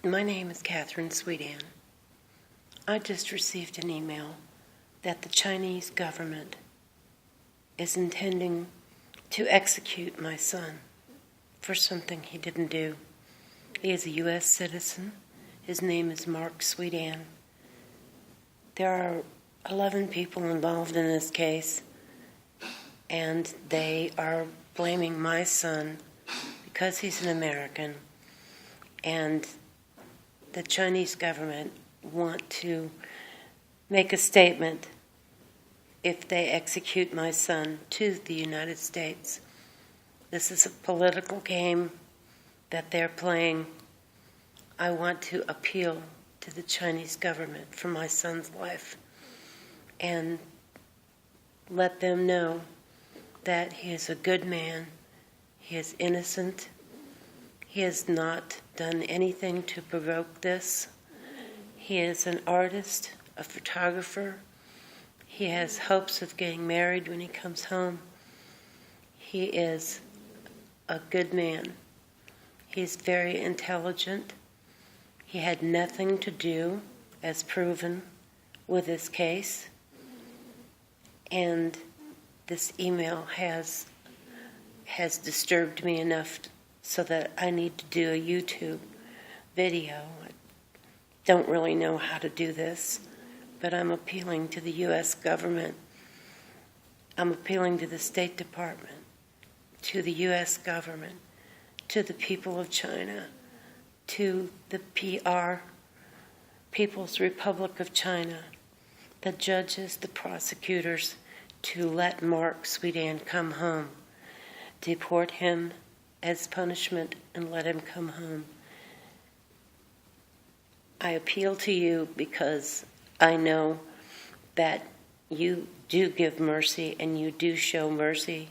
My name is Swidan. I just received an email that the Chinese government is intending to execute my son for something he didn't do. He is a U.S. citizen. His name is Swidan. There are 11 people involved in this case, and they are blaming my son because he's an American, and the Chinese government want to make a statement if they execute my son to the United States. This is a political game that they're playing. I want to appeal to the Chinese government for my son's life and let them know that he is a good man, he is innocent, he has not done anything to provoke this. He is an artist, a photographer. He has hopes of getting married when he comes home. He is a good man. He's very intelligent. He had nothing to do, as proven, with this case. And this email has disturbed me enough so that I need to do a YouTube video. I don't really know how to do this, but I'm appealing to the U.S. government. I'm appealing to the State Department, to the U.S. government, to the people of China, to the PR, People's Republic of China, the judges, the prosecutors, to let Swidan come home, deport him as punishment and let him come home. I appeal to you because I know that you do give mercy and you do show mercy.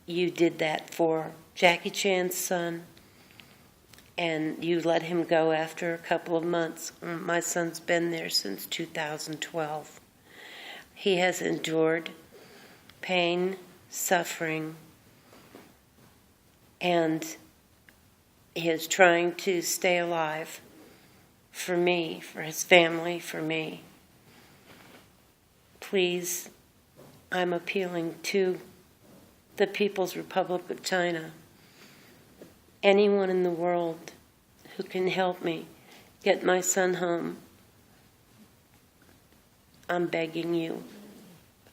You did that for Jackie Chan's son, and you let him go after a couple of months. My son's been there since 2012. He has endured pain, suffering, and he is trying to stay alive for me, for his family, for me. Please, I'm appealing to the People's Republic of China, anyone in the world who can help me get my son home. I'm begging you.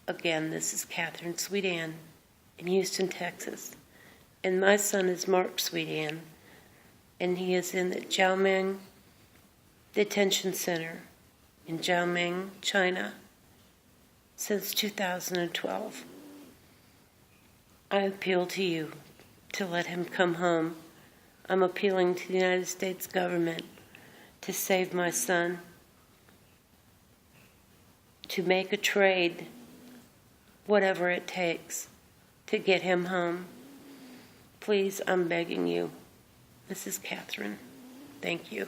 Again, this is Swidan in Houston, Texas. And my son is Swidan, and he is in the Xiaoming Detention Center in Xiaoming, China, since 2012. I appeal to you to let him come home. I'm appealing to the United States government to save my son, to make a trade, whatever it takes, to get him home. Please, I'm begging you. This is Catherine. Thank you.